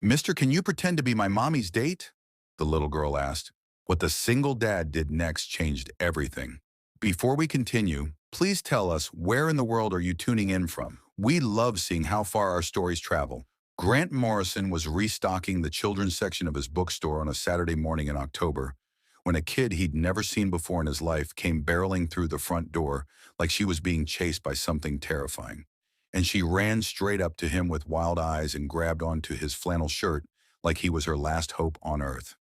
Mister, can you pretend to be my mommy's date? The little girl asked. What the single dad did next changed everything. Before we continue, please tell us where in the world are you tuning in from? We love seeing how far our stories travel. Grant Morrison was restocking the children's section of his bookstore on a Saturday morning in October when a kid he'd never seen before in his life came barreling through the front door like she was being chased by something terrifying. And she ran straight up to him with wild eyes and grabbed onto his flannel shirt like he was her last hope on earth.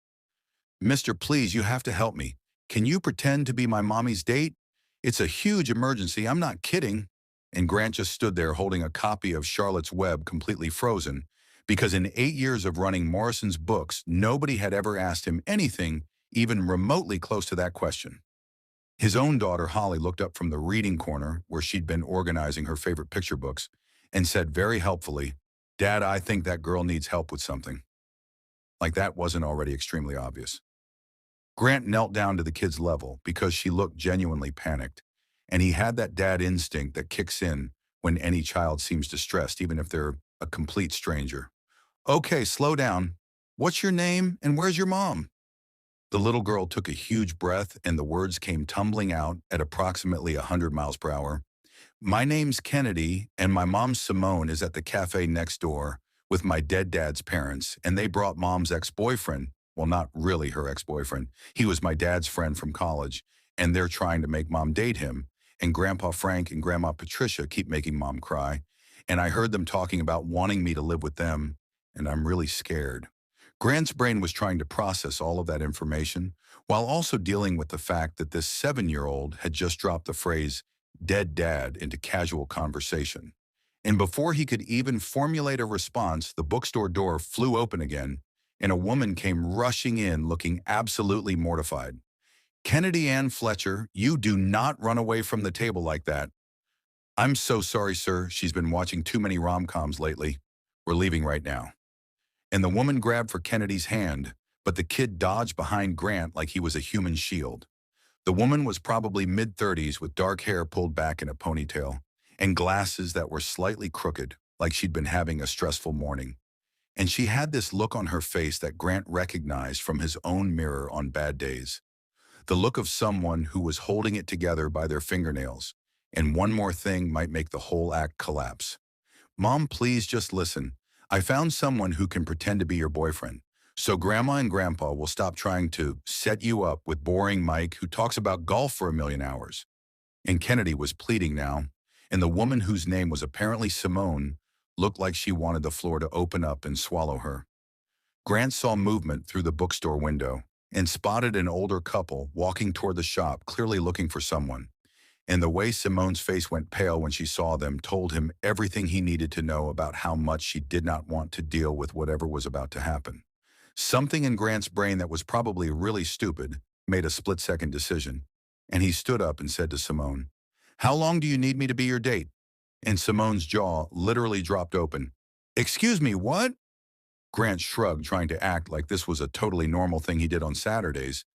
Mister, please, you have to help me. Can you pretend to be my mommy's date? It's a huge emergency, I'm not kidding. And Grant just stood there holding a copy of Charlotte's Web completely frozen, because in 8 years of running Morrison's books, nobody had ever asked him anything even remotely close to that question. His own daughter, Holly, looked up from the reading corner where she'd been organizing her favorite picture books and said very helpfully, Dad, I think that girl needs help with something. Like that wasn't already extremely obvious. Grant knelt down to the kid's level because she looked genuinely panicked, and he had that dad instinct that kicks in when any child seems distressed, even if they're a complete stranger. Okay, slow down. What's your name and where's your mom? The little girl took a huge breath and the words came tumbling out at approximately 100 miles per hour. My name's Kennedy and my mom Simone is at the cafe next door with my dead dad's parents, and they brought mom's ex-boyfriend. Well, not really her ex-boyfriend. He was my dad's friend from college, and they're trying to make mom date him. And Grandpa Frank and Grandma Patricia keep making mom cry. And I heard them talking about wanting me to live with them, and I'm really scared. Grant's brain was trying to process all of that information while also dealing with the fact that this 7-year-old had just dropped the phrase dead dad into casual conversation. And before he could even formulate a response, the bookstore door flew open again, and a woman came rushing in looking absolutely mortified. Kennedy Ann Fletcher, you do not run away from the table like that. I'm so sorry, sir. She's been watching too many rom-coms lately. We're leaving right now. And the woman grabbed for Kennedy's hand, but the kid dodged behind Grant like he was a human shield. The woman was probably mid-30s with dark hair pulled back in a ponytail and glasses that were slightly crooked, like she'd been having a stressful morning. And she had this look on her face that Grant recognized from his own mirror on bad days. The look of someone who was holding it together by their fingernails, and one more thing might make the whole act collapse. Mom, please just listen. I found someone who can pretend to be your boyfriend. So Grandma and Grandpa will stop trying to set you up with boring Mike who talks about golf for a million hours. And Kennedy was pleading now, and the woman whose name was apparently Simone looked like she wanted the floor to open up and swallow her. Grant saw movement through the bookstore window and spotted an older couple walking toward the shop, clearly looking for someone. And the way Simone's face went pale when she saw them told him everything he needed to know about how much she did not want to deal with whatever was about to happen. Something in Grant's brain that was probably really stupid made a split-second decision, and he stood up and said to Simone, How long do you need me to be your date? And Simone's jaw literally dropped open. Excuse me, what? Grant shrugged, trying to act like this was a totally normal thing he did on Saturdays.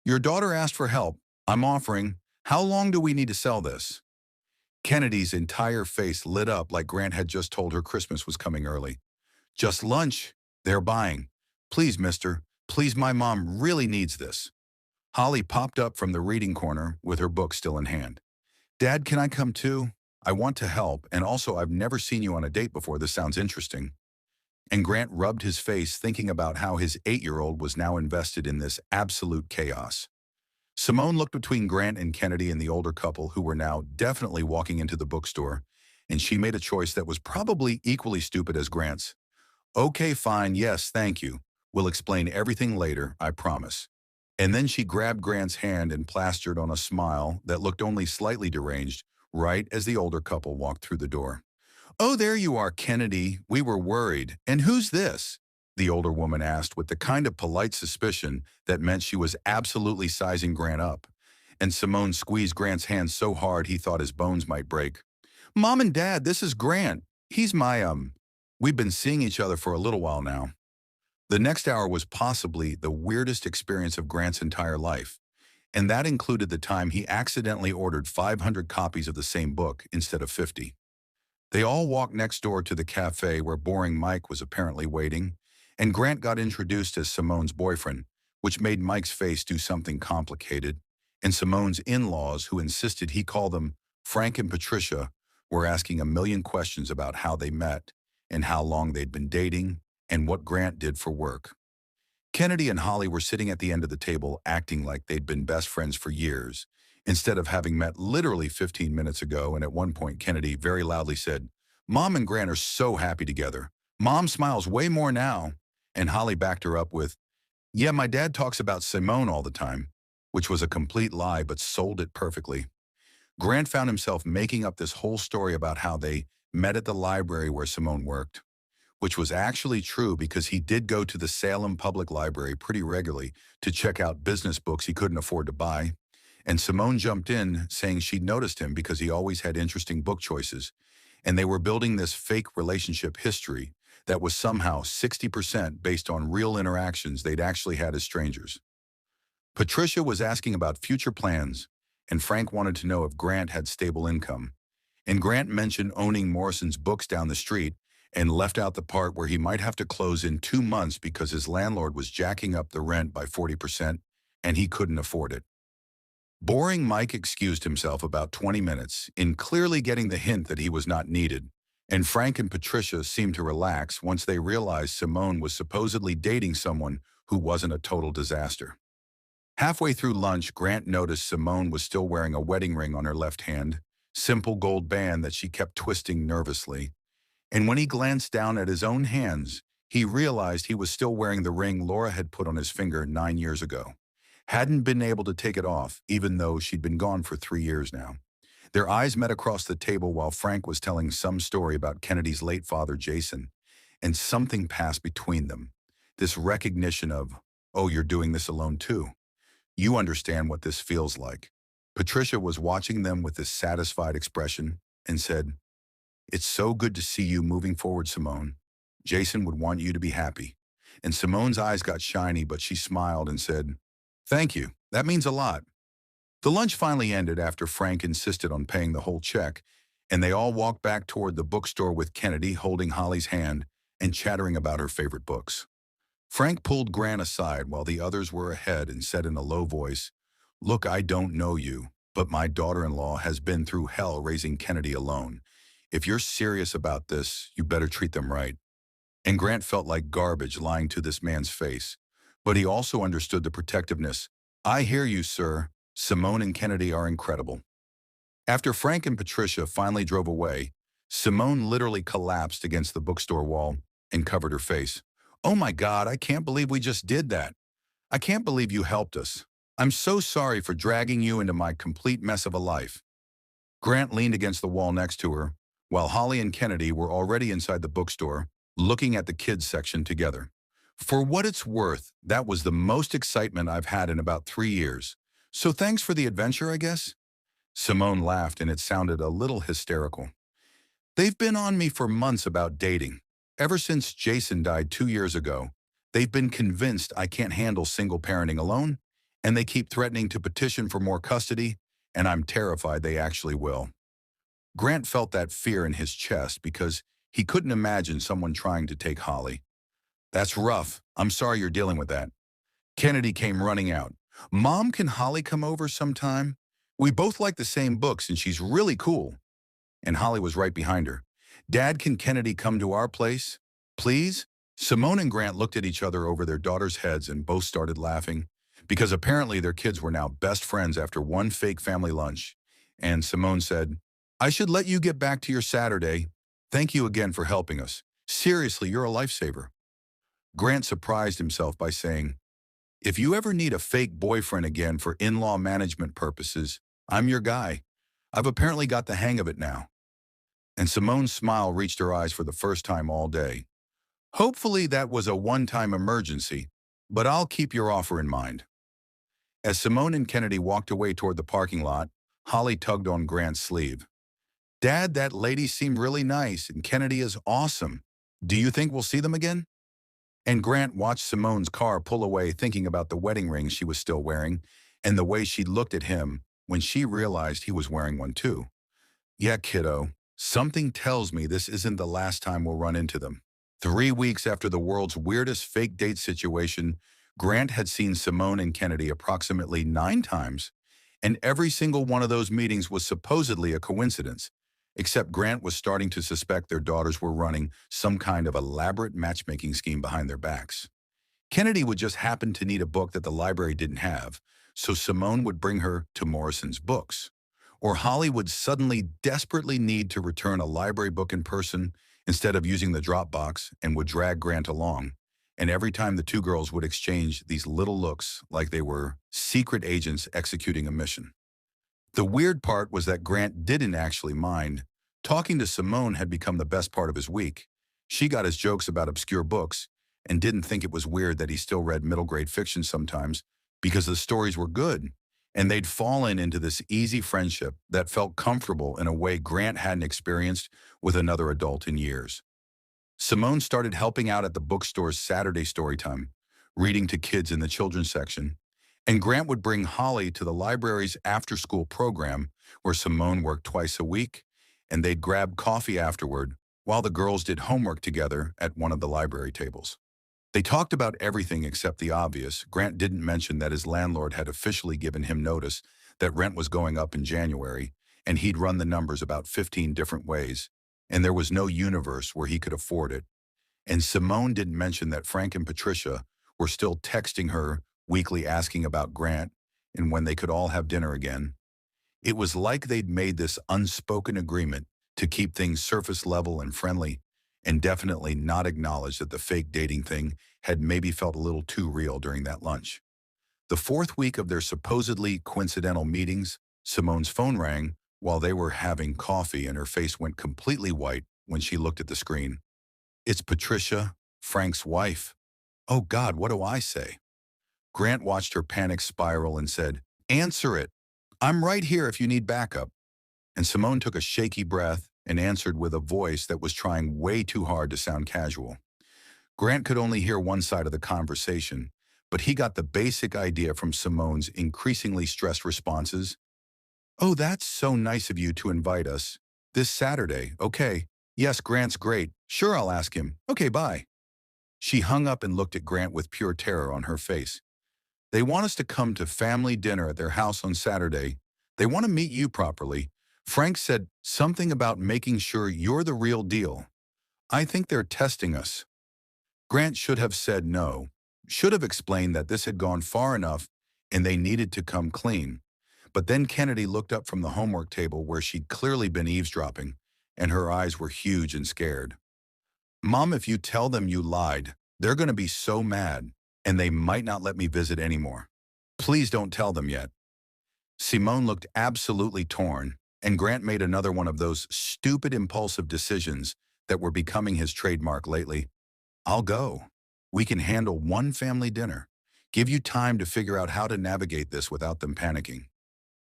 Your daughter asked for help. I'm offering. How long do we need to sell this? Kennedy's entire face lit up like Grant had just told her Christmas was coming early. Just lunch. They're buying. Please, mister. Please, my mom really needs this. Holly popped up from the reading corner with her book still in hand. Dad, can I come too? I want to help, and also I've never seen you on a date before. This sounds interesting. And Grant rubbed his face thinking about how his 8-year-old was now invested in this absolute chaos. Simone looked between Grant and Kennedy and the older couple who were now definitely walking into the bookstore, and she made a choice that was probably equally stupid as Grant's. Okay, fine, yes, thank you. We'll explain everything later, I promise. And then she grabbed Grant's hand and plastered on a smile that looked only slightly deranged, right as the older couple walked through the door. Oh, there you are, Kennedy. We were worried. And who's this? The older woman asked with the kind of polite suspicion that meant she was absolutely sizing Grant up. And Simone squeezed Grant's hand so hard he thought his bones might break. Mom and Dad, this is Grant. He's we've been seeing each other for a little while now. The next hour was possibly the weirdest experience of Grant's entire life, and that included the time he accidentally ordered 500 copies of the same book instead of 50. They all walked next door to the cafe where boring Mike was apparently waiting, And Grant got introduced as Simone's boyfriend, which made Mike's face do something complicated. And Simone's in-laws, who insisted he call them Frank and Patricia, were asking a million questions about how they met and how long they'd been dating and what Grant did for work. Kennedy and Holly were sitting at the end of the table acting like they'd been best friends for years, instead of having met literally 15 minutes ago, and at one point Kennedy very loudly said, "Mom and Grant are so happy together. Mom smiles way more now." And Holly backed her up with, "Yeah, my dad talks about Simone all the time," which was a complete lie but sold it perfectly. Grant found himself making up this whole story about how they met at the library where Simone worked, which was actually true because he did go to the Salem Public Library pretty regularly to check out business books he couldn't afford to buy. And Simone jumped in, saying she'd noticed him because he always had interesting book choices, and they were building this fake relationship history that was somehow 60% based on real interactions they'd actually had as strangers. Patricia was asking about future plans, and Frank wanted to know if Grant had stable income. And Grant mentioned owning Morrison's books down the street and left out the part where he might have to close in 2 months because his landlord was jacking up the rent by 40% and he couldn't afford it. Boring Mike excused himself about 20 minutes, in clearly getting the hint that he was not needed, and Frank and Patricia seemed to relax once they realized Simone was supposedly dating someone who wasn't a total disaster. Halfway through lunch, Grant noticed Simone was still wearing a wedding ring on her left hand, simple gold band that she kept twisting nervously. And when he glanced down at his own hands, he realized he was still wearing the ring Laura had put on his finger 9 years ago. Hadn't been able to take it off, even though she'd been gone for 3 years now. Their eyes met across the table while Frank was telling some story about Kennedy's late father, Jason, and something passed between them. This recognition of, "Oh, you're doing this alone too. You understand what this feels like." Patricia was watching them with this satisfied expression and said, "It's so good to see you moving forward, Simone. Jason would want you to be happy." And Simone's eyes got shiny, but she smiled and said, "Thank you. That means a lot." The lunch finally ended after Frank insisted on paying the whole check, and they all walked back toward the bookstore with Kennedy holding Holly's hand and chattering about her favorite books. Frank pulled Grant aside while the others were ahead and said in a low voice, "Look, I don't know you, but my daughter-in-law has been through hell raising Kennedy alone. If you're serious about this, you better treat them right." And Grant felt like garbage lying to this man's face. But he also understood the protectiveness. "I hear you, sir. Simone and Kennedy are incredible." After Frank and Patricia finally drove away, Simone literally collapsed against the bookstore wall and covered her face. "Oh my God, I can't believe we just did that. I can't believe you helped us. I'm so sorry for dragging you into my complete mess of a life." Grant leaned against the wall next to her, while Holly and Kennedy were already inside the bookstore, looking at the kids section together. "For what it's worth, that was the most excitement I've had in about 3 years. So thanks for the adventure, I guess." Simone laughed, and it sounded a little hysterical. "They've been on me for months about dating. Ever since Jason died 2 years ago, they've been convinced I can't handle single parenting alone, and they keep threatening to petition for more custody, and I'm terrified they actually will." Grant felt that fear in his chest because he couldn't imagine someone trying to take Holly. "That's rough. I'm sorry you're dealing with that." Kennedy came running out. "Mom, can Holly come over sometime? We both like the same books and she's really cool." And Holly was right behind her. "Dad, can Kennedy come to our place? Please?" Simone and Grant looked at each other over their daughters' heads and both started laughing, because apparently their kids were now best friends after one fake family lunch. And Simone said, "I should let you get back to your Saturday. Thank you again for helping us. Seriously, you're a lifesaver." Grant surprised himself by saying, "If you ever need a fake boyfriend again for in-law management purposes, I'm your guy. I've apparently got the hang of it now." And Simone's smile reached her eyes for the first time all day. "Hopefully that was a one-time emergency, but I'll keep your offer in mind." As Simone and Kennedy walked away toward the parking lot, Holly tugged on Grant's sleeve. "Dad, that lady seemed really nice, and Kennedy is awesome. Do you think we'll see them again?" And Grant watched Simone's car pull away, thinking about the wedding ring she was still wearing and the way she looked at him when she realized he was wearing one too. "Yeah, kiddo, something tells me this isn't the last time we'll run into them." 3 weeks after the world's weirdest fake date situation, Grant had seen Simone and Kennedy approximately 9 times, and every single one of those meetings was supposedly a coincidence, except Grant was starting to suspect their daughters were running some kind of elaborate matchmaking scheme behind their backs. Kennedy would just happen to need a book that the library didn't have, so Simone would bring her to Morrison's books. Or Holly would suddenly desperately need to return a library book in person instead of using the Dropbox and would drag Grant along. And every time the two girls would exchange these little looks like they were secret agents executing a mission. The weird part was that Grant didn't actually mind. Talking to Simone had become the best part of his week. She got his jokes about obscure books and didn't think it was weird that he still read middle-grade fiction sometimes because the stories were good. And they'd fallen into this easy friendship that felt comfortable in a way Grant hadn't experienced with another adult in years. Simone started helping out at the bookstore's Saturday Storytime, reading to kids in the children's section, and Grant would bring Holly to the library's after-school program where Simone worked twice a week, and they'd grab coffee afterward while the girls did homework together at one of the library tables. They talked about everything except the obvious. Grant didn't mention that his landlord had officially given him notice that rent was going up in January, and he'd run the numbers about 15 different ways, and there was no universe where he could afford it. And Simone didn't mention that Frank and Patricia were still texting her weekly asking about Grant and when they could all have dinner again. It was like they'd made this unspoken agreement to keep things surface level and friendly, and definitely not acknowledge that the fake dating thing had maybe felt a little too real during that lunch. The fourth week of their supposedly coincidental meetings, Simone's phone rang while they were having coffee and her face went completely white when she looked at the screen. It's Patricia, Frank's wife. Oh God, what do I say? Grant watched her panic spiral and said, "Answer it. I'm right here if you need backup." And Simone took a shaky breath and answered with a voice that was trying way too hard to sound casual. Grant could only hear one side of the conversation, but he got the basic idea from Simone's increasingly stressed responses. "Oh, that's so nice of you to invite us. This Saturday, okay. Yes, Grant's great. Sure, I'll ask him. Okay, bye." She hung up and looked at Grant with pure terror on her face. "They want us to come to family dinner at their house on Saturday. They want to meet you properly. Frank said something about making sure you're the real deal. I think they're testing us." Grant should have said no, should have explained that this had gone far enough and they needed to come clean. But then Kennedy looked up from the homework table where she'd clearly been eavesdropping, and her eyes were huge and scared. "Mom, if you tell them you lied, they're going to be so mad, and they might not let me visit anymore. Please don't tell them yet." Simone looked absolutely torn, and Grant made another one of those stupid impulsive decisions that were becoming his trademark lately. "I'll go. We can handle one family dinner. Give you time to figure out how to navigate this without them panicking."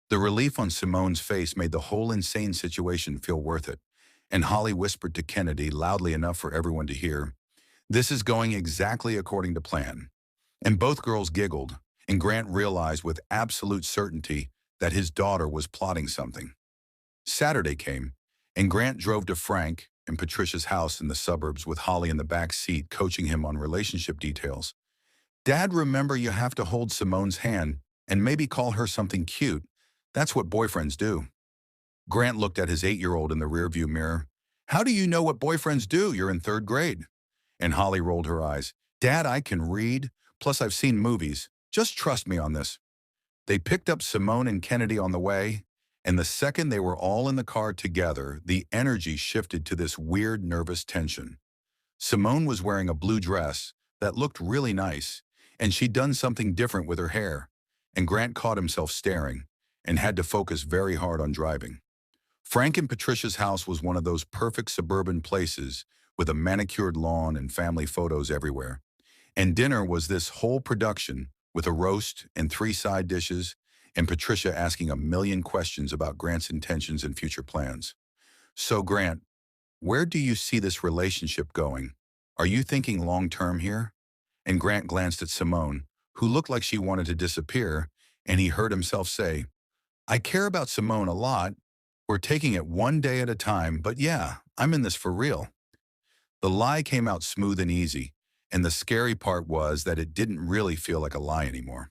The relief on Simone's face made the whole insane situation feel worth it, and Holly whispered to Kennedy loudly enough for everyone to hear, "This is going exactly according to plan." And both girls giggled, and Grant realized with absolute certainty that his daughter was plotting something. Saturday came, and Grant drove to Frank and Patricia's house in the suburbs with Holly in the back seat coaching him on relationship details. "Dad, remember you have to hold Simone's hand and maybe call her something cute. That's what boyfriends do." Grant looked at his 8-year-old in the rearview mirror. "How do you know what boyfriends do? You're in 3rd grade." And Holly rolled her eyes. "Dad, I can read. Plus I've seen movies. Just trust me on this." They picked up Simone and Kennedy on the way, and the second they were all in the car together, the energy shifted to this weird, nervous tension. Simone was wearing a blue dress that looked really nice, and she'd done something different with her hair, and Grant caught himself staring and had to focus very hard on driving. Frank and Patricia's house was one of those perfect suburban places with a manicured lawn and family photos everywhere. And dinner was this whole production with a roast and 3 side dishes, and Patricia asking a million questions about Grant's intentions and future plans. "So Grant, where do you see this relationship going? Are you thinking long-term here?" And Grant glanced at Simone, who looked like she wanted to disappear, and he heard himself say, "I care about Simone a lot. We're taking it one day at a time, but yeah, I'm in this for real." The lie came out smooth and easy, and the scary part was that it didn't really feel like a lie anymore.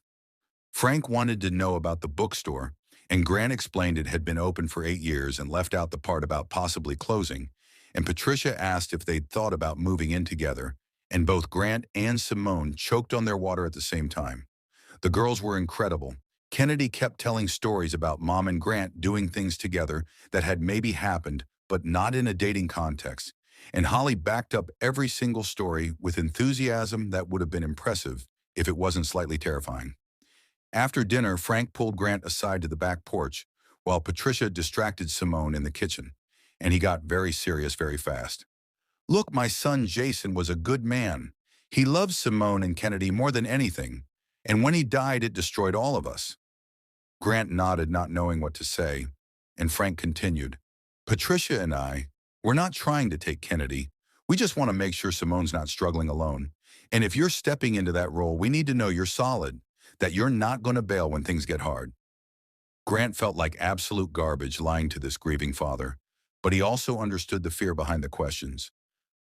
Frank wanted to know about the bookstore, and Grant explained it had been open for 8 years and left out the part about possibly closing, and Patricia asked if they'd thought about moving in together, and both Grant and Simone choked on their water at the same time. The girls were incredible. Kennedy kept telling stories about Mom and Grant doing things together that had maybe happened, but not in a dating context. And Holly backed up every single story with enthusiasm that would have been impressive if it wasn't slightly terrifying. After dinner, Frank pulled Grant aside to the back porch, while Patricia distracted Simone in the kitchen, and he got very serious very fast. Look, my son Jason was a good man. He loved Simone and Kennedy more than anything, and when he died, it destroyed all of us. Grant nodded, not knowing what to say, and Frank continued. Patricia and I, we're not trying to take Kennedy. We just want to make sure Simone's not struggling alone. And if you're stepping into that role, we need to know you're solid, that you're not going to bail when things get hard. Grant felt like absolute garbage lying to this grieving father, but he also understood the fear behind the questions.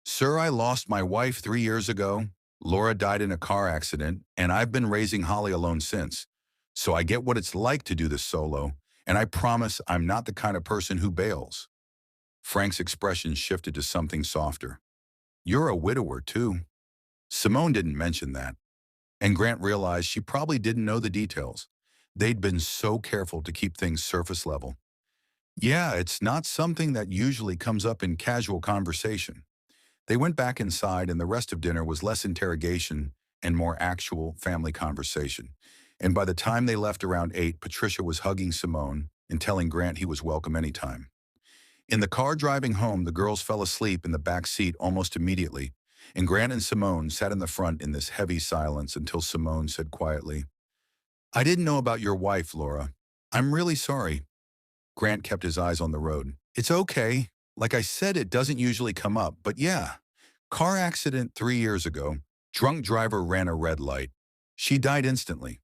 Sir, I lost my wife 3 years ago. Laura died in a car accident, and I've been raising Holly alone since. So I get what it's like to do this solo, and I promise I'm not the kind of person who bails. Frank's expression shifted to something softer. You're a widower, too. Simone didn't mention that, and Grant realized she probably didn't know the details. They'd been so careful to keep things surface level. Yeah, it's not something that usually comes up in casual conversation. They went back inside, and the rest of dinner was less interrogation and more actual family conversation. And by the time they left around 8, Patricia was hugging Simone and telling Grant he was welcome anytime. In the car driving home, the girls fell asleep in the back seat almost immediately, and Grant and Simone sat in the front in this heavy silence until Simone said quietly, I didn't know about your wife, Laura. I'm really sorry. Grant kept his eyes on the road. It's okay. Like I said, it doesn't usually come up, but yeah. Car accident 3 years ago. Drunk driver ran a red light. She died instantly.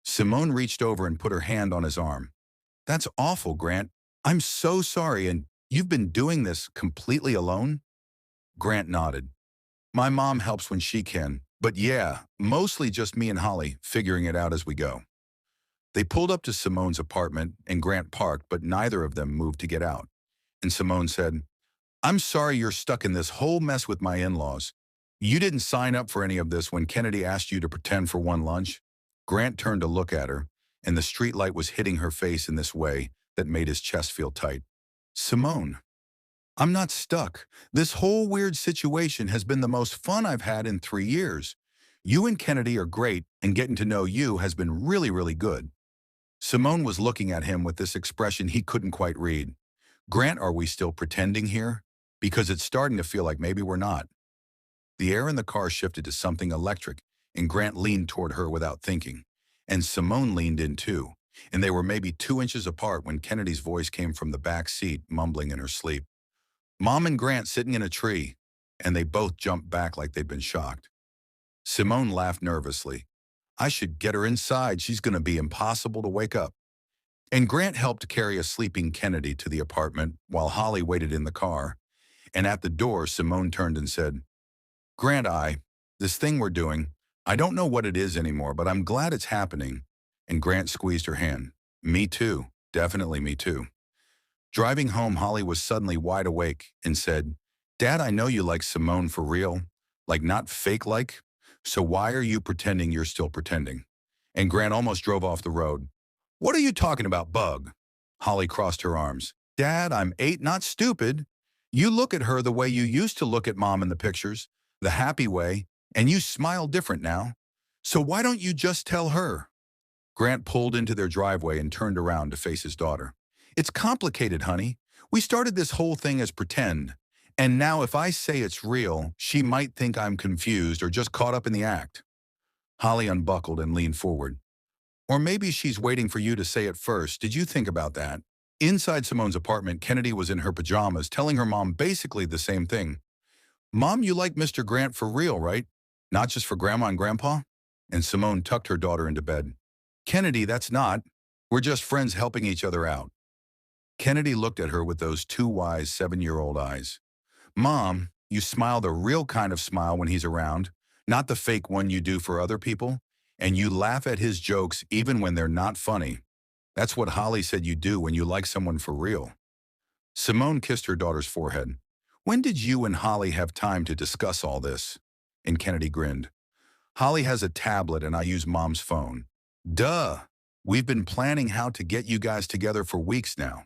Simone reached over and put her hand on his arm. That's awful, Grant. I'm so sorry, and you've been doing this completely alone? Grant nodded. My mom helps when she can, but yeah, mostly just me and Holly, figuring it out as we go. They pulled up to Simone's apartment, and Grant parked, but neither of them moved to get out. And Simone said, I'm sorry you're stuck in this whole mess with my in-laws. You didn't sign up for any of this when Kennedy asked you to pretend for one lunch. Grant turned to look at her, and the streetlight was hitting her face in this way that made his chest feel tight. Simone, I'm not stuck. This whole weird situation has been the most fun I've had in 3 years. You and Kennedy are great, and getting to know you has been really, really good. Simone was looking at him with this expression he couldn't quite read. Grant, are we still pretending here? Because it's starting to feel like maybe we're not. The air in the car shifted to something electric, and Grant leaned toward her without thinking. And Simone leaned in too, and they were maybe 2 inches apart when Kennedy's voice came from the back seat, mumbling in her sleep. Mom and Grant sitting in a tree, and they both jumped back like they'd been shocked. Simone laughed nervously. I should get her inside. She's going to be impossible to wake up. And Grant helped carry a sleeping Kennedy to the apartment while Holly waited in the car. And at the door, Simone turned and said, Grant, this thing we're doing, I don't know what it is anymore, but I'm glad it's happening. And Grant squeezed her hand. Me too. Definitely me too. Driving home, Holly was suddenly wide awake and said, Dad, I know you like Simone for real, like not fake like. So why are you pretending you're still pretending? And Grant almost drove off the road. What are you talking about, Bug? Holly crossed her arms. Dad, I'm 8, not stupid. You look at her the way you used to look at Mom in the pictures, the happy way, and you smile different now. So why don't you just tell her? Grant pulled into their driveway and turned around to face his daughter. It's complicated, honey. We started this whole thing as pretend. And now if I say it's real, she might think I'm confused or just caught up in the act. Holly unbuckled and leaned forward. Or maybe she's waiting for you to say it first. Did you think about that? Inside Simone's apartment, Kennedy was in her pajamas, telling her mom basically the same thing. Mom, you like Mr. Grant for real, right? Not just for Grandma and Grandpa? And Simone tucked her daughter into bed. Kennedy, that's not. We're just friends helping each other out. Kennedy looked at her with those two wise 7-year-old eyes. Mom, You smile the real kind of smile when he's around, not the fake one you do for other people, and you laugh at his jokes even when they're not funny. That's what Holly said you do when you like someone for real. Simone kissed her daughter's forehead. When did you and Holly have time to discuss all this? And Kennedy grinned. Holly has a tablet and I use Mom's phone. Duh! We've been planning how to get you guys together for weeks now.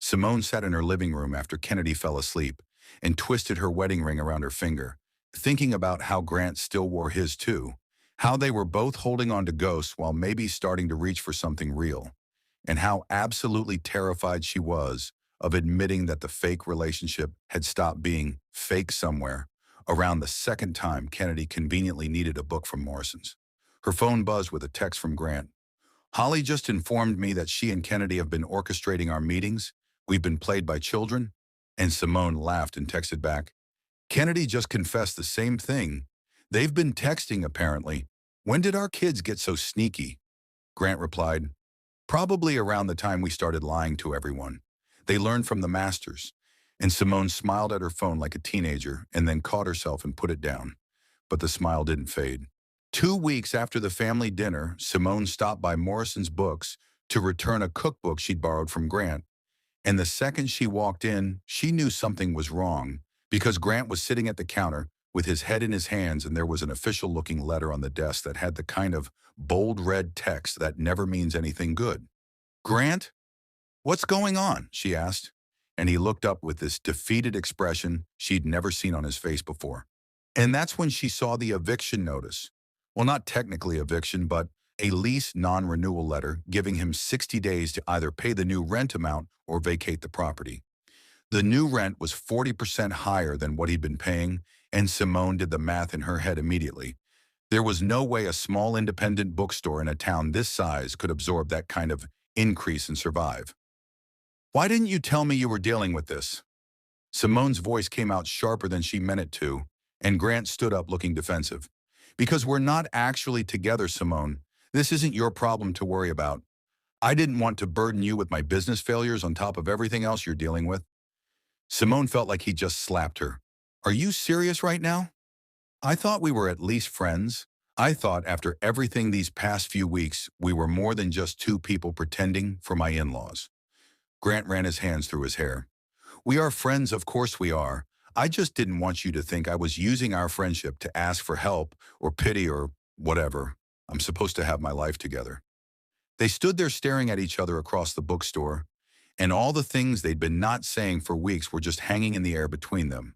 Simone sat in her living room after Kennedy fell asleep and twisted her wedding ring around her finger, thinking about how Grant still wore his too, how they were both holding on to ghosts while maybe starting to reach for something real, and how absolutely terrified she was of admitting that the fake relationship had stopped being fake somewhere around the second time Kennedy conveniently needed a book from Morrison's. Her phone buzzed with a text from Grant. Holly just informed me that she and Kennedy have been orchestrating our meetings. We've been played by children. And Simone laughed and texted back. Kennedy just confessed the same thing. They've been texting apparently. When did our kids get so sneaky? Grant replied, probably around the time we started lying to everyone. They learned from the masters. And Simone smiled at her phone like a teenager and then caught herself and put it down. But the smile didn't fade. 2 weeks after the family dinner, Simone stopped by Morrison's Books to return a cookbook she'd borrowed from Grant. And the second she walked in, she knew something was wrong because Grant was sitting at the counter with his head in his hands and there was an official-looking letter on the desk that had the kind of bold red text that never means anything good. Grant? What's going on? She asked. And he looked up with this defeated expression she'd never seen on his face before. And that's when she saw the eviction notice. Well, not technically eviction, but a lease non-renewal letter giving him 60 days to either pay the new rent amount or vacate the property. The new rent was 40% higher than what he'd been paying, and Simone did the math in her head immediately. There was no way a small independent bookstore in a town this size could absorb that kind of increase and survive. Why didn't you tell me you were dealing with this? Simone's voice came out sharper than she meant it to, and Grant stood up looking defensive. Because we're not actually together, Simone. This isn't your problem to worry about. I didn't want to burden you with my business failures on top of everything else you're dealing with. Simone felt like he just slapped her. Are you serious right now? I thought we were at least friends. I thought after everything these past few weeks, we were more than just two people pretending for my in-laws. Grant ran his hands through his hair. We are friends, of course we are. I just didn't want you to think I was using our friendship to ask for help or pity or whatever. I'm supposed to have my life together. They stood there staring at each other across the bookstore, and all the things they'd been not saying for weeks were just hanging in the air between them.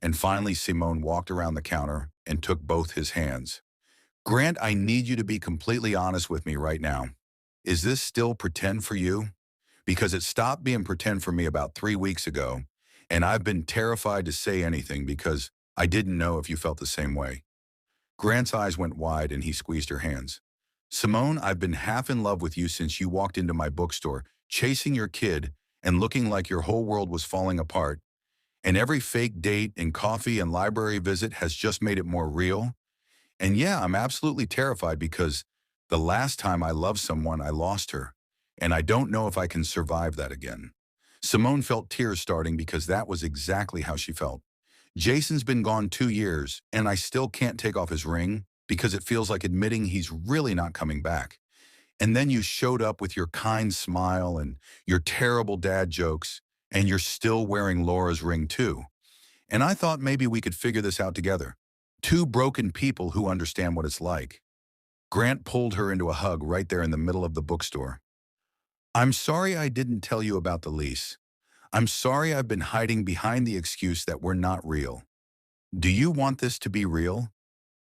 And finally, Simone walked around the counter and took both his hands. Grant, I need you to be completely honest with me right now. Is this still pretend for you? Because it stopped being pretend for me about 3 weeks ago, and I've been terrified to say anything because I didn't know if you felt the same way. Grant's eyes went wide and he squeezed her hands. Simone, I've been half in love with you since you walked into my bookstore, chasing your kid and looking like your whole world was falling apart. And every fake date and coffee and library visit has just made it more real. And yeah, I'm absolutely terrified because the last time I loved someone, I lost her. And I don't know if I can survive that again. Simone felt tears starting because that was exactly how she felt. Jason's been gone 2 years, and I still can't take off his ring because it feels like admitting he's really not coming back. And then you showed up with your kind smile and your terrible dad jokes, and you're still wearing Laura's ring too. And I thought maybe we could figure this out together. Two broken people who understand what it's like. Grant pulled her into a hug right there in the middle of the bookstore. I'm sorry I didn't tell you about the lease. I'm sorry I've been hiding behind the excuse that we're not real. Do you want this to be real?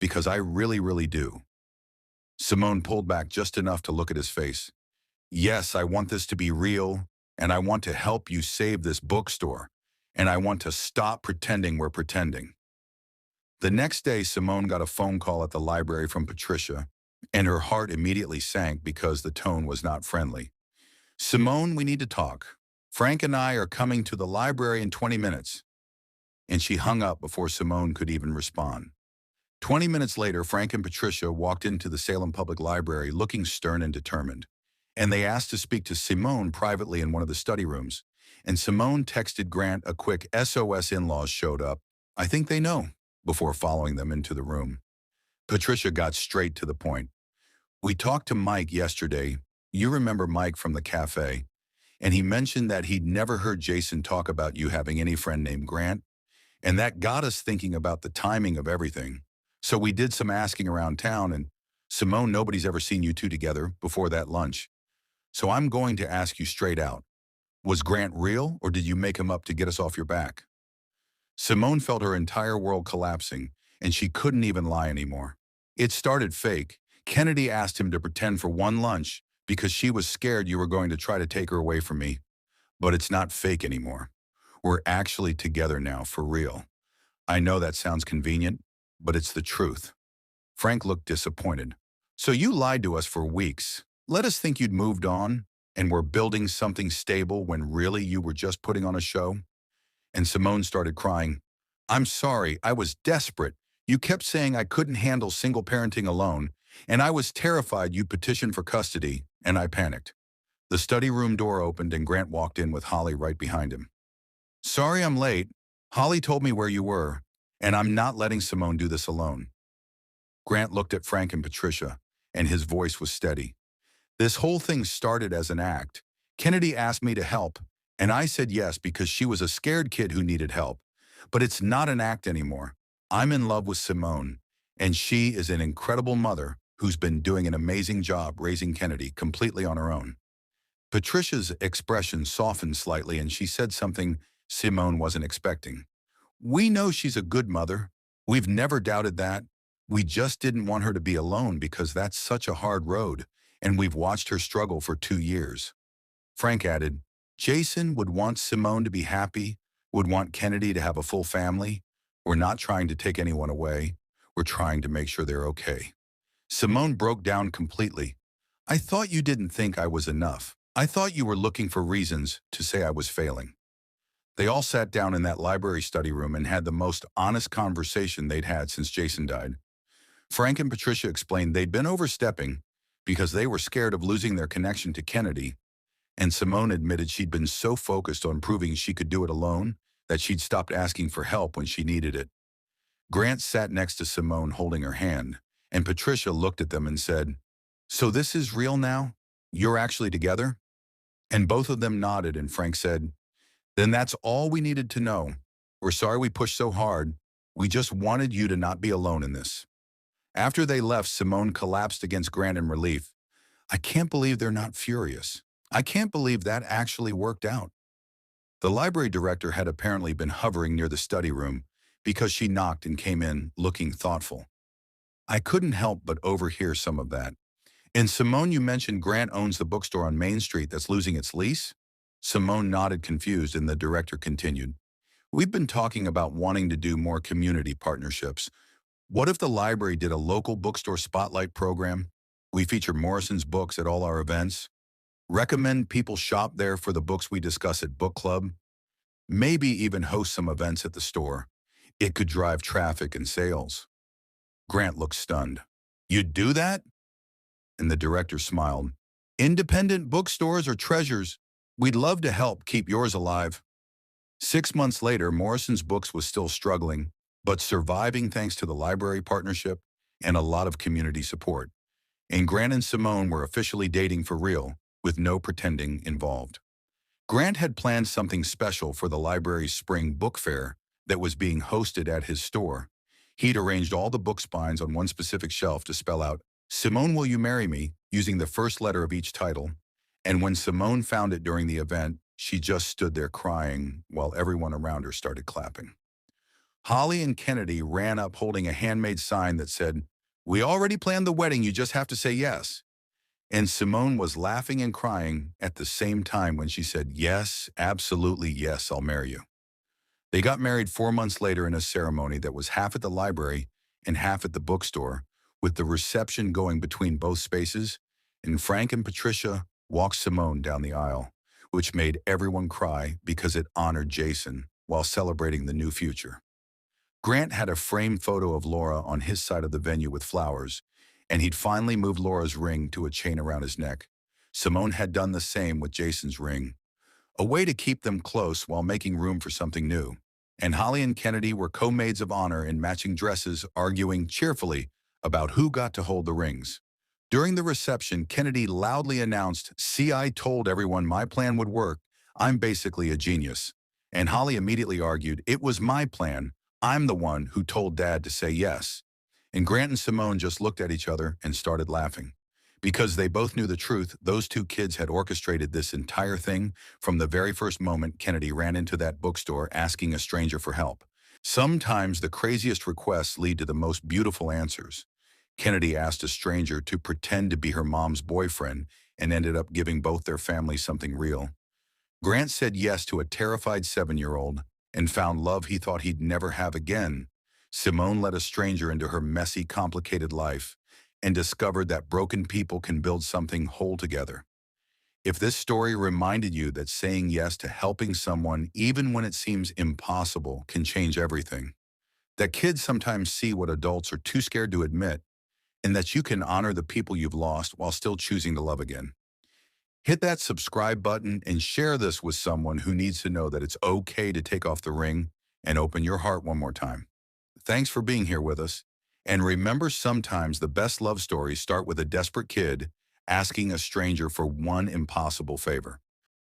Because I really, really do. Simone pulled back just enough to look at his face. Yes, I want this to be real, and I want to help you save this bookstore, and I want to stop pretending we're pretending. The next day, Simone got a phone call at the library from Patricia, and her heart immediately sank because the tone was not friendly. Simone, we need to talk. Frank and I are coming to the library in 20 minutes. And she hung up before Simone could even respond. 20 minutes later, Frank and Patricia walked into the Salem Public Library looking stern and determined. And they asked to speak to Simone privately in one of the study rooms. And Simone texted Grant a quick SOS in-laws showed up, I think they know, before following them into the room. Patricia got straight to the point. We talked to Mike yesterday. You remember Mike from the cafe, and he mentioned that he'd never heard Jason talk about you having any friend named Grant, and that got us thinking about the timing of everything. So we did some asking around town, and Simone, nobody's ever seen you two together before that lunch. So I'm going to ask you straight out. Was Grant real, or did you make him up to get us off your back? Simone felt her entire world collapsing, and she couldn't even lie anymore. It started fake. Kennedy asked him to pretend for one lunch because she was scared you were going to try to take her away from me. But it's not fake anymore. We're actually together now, for real. I know that sounds convenient, but it's the truth. Frank looked disappointed. So you lied to us for weeks. Let us think you'd moved on and were building something stable when really you were just putting on a show? And Simone started crying. I'm sorry, I was desperate. You kept saying I couldn't handle single parenting alone, and I was terrified you'd petition for custody, and I panicked. The study room door opened and Grant walked in with Holly right behind him. Sorry I'm late. Holly told me where you were, and I'm not letting Simone do this alone. Grant looked at Frank and Patricia, and his voice was steady. This whole thing started as an act. Kennedy asked me to help, and I said yes because she was a scared kid who needed help. But it's not an act anymore. I'm in love with Simone, and she is an incredible mother who's been doing an amazing job raising Kennedy completely on her own. Patricia's expression softened slightly, and she said something Simone wasn't expecting. We know she's a good mother. We've never doubted that. We just didn't want her to be alone because that's such a hard road, and we've watched her struggle for 2 years. Frank added, Jason would want Simone to be happy, would want Kennedy to have a full family. We're not trying to take anyone away. We're trying to make sure they're okay. Simone broke down completely. I thought you didn't think I was enough. I thought you were looking for reasons to say I was failing. They all sat down in that library study room and had the most honest conversation they'd had since Jason died. Frank and Patricia explained they'd been overstepping because they were scared of losing their connection to Kennedy, and Simone admitted she'd been so focused on proving she could do it alone that she'd stopped asking for help when she needed it. Grant sat next to Simone holding her hand, and Patricia looked at them and said, So this is real now? You're actually together? And both of them nodded, and Frank said, Then that's all we needed to know. We're sorry we pushed so hard. We just wanted you to not be alone in this. After they left, Simone collapsed against Grant in relief. I can't believe they're not furious. I can't believe that actually worked out. The library director had apparently been hovering near the study room because she knocked and came in looking thoughtful. I couldn't help but overhear some of that. And Simone, you mentioned Grant owns the bookstore on Main Street that's losing its lease? Simone nodded confused, and the director continued. We've been talking about wanting to do more community partnerships. What if the library did a local bookstore spotlight program? We feature Morrison's books at all our events. Recommend people shop there for the books we discuss at book club. Maybe even host some events at the store. It could drive traffic and sales. Grant looked stunned. You'd do that? And the director smiled. Independent bookstores are treasures. We'd love to help keep yours alive. 6 months later, Morrison's Books was still struggling, but surviving thanks to the library partnership and a lot of community support. And Grant and Simone were officially dating for real, with no pretending involved. Grant had planned something special for the library's spring book fair that was being hosted at his store. He'd arranged all the book spines on one specific shelf to spell out, Simone, will you marry me, using the first letter of each title. And when Simone found it during the event, she just stood there crying while everyone around her started clapping. Holly and Kennedy ran up holding a handmade sign that said, We already planned the wedding, you just have to say yes. And Simone was laughing and crying at the same time when she said, Yes, absolutely yes, I'll marry you. They got married 4 months later in a ceremony that was half at the library and half at the bookstore, with the reception going between both spaces, and Frank and Patricia walked Simone down the aisle, which made everyone cry because it honored Jason while celebrating the new future. Grant had a framed photo of Laura on his side of the venue with flowers, and he'd finally moved Laura's ring to a chain around his neck. Simone had done the same with Jason's ring, a way to keep them close while making room for something new. and Holly and Kennedy were co-maids of honor in matching dresses, arguing cheerfully about who got to hold the rings. During the reception, Kennedy loudly announced, "See, I told everyone my plan would work. I'm basically a genius." And Holly immediately argued, "It was my plan. I'm the one who told Dad to say yes." And Grant and Simone just looked at each other and started laughing. Because they both knew the truth, those two kids had orchestrated this entire thing from the very first moment Kennedy ran into that bookstore asking a stranger for help. Sometimes the craziest requests lead to the most beautiful answers. Kennedy asked a stranger to pretend to be her mom's boyfriend and ended up giving both their families something real. Grant said yes to a terrified 7-year-old and found love he thought he'd never have again. Simone let a stranger into her messy, complicated life and discovered that broken people can build something whole together. If this story reminded you that saying yes to helping someone, even when it seems impossible, can change everything, that kids sometimes see what adults are too scared to admit, and that you can honor the people you've lost while still choosing to love again. Hit that subscribe button and share this with someone who needs to know that it's okay to take off the ring and open your heart one more time. Thanks for being here with us. And remember, sometimes the best love stories start with a desperate kid asking a stranger for one impossible favor.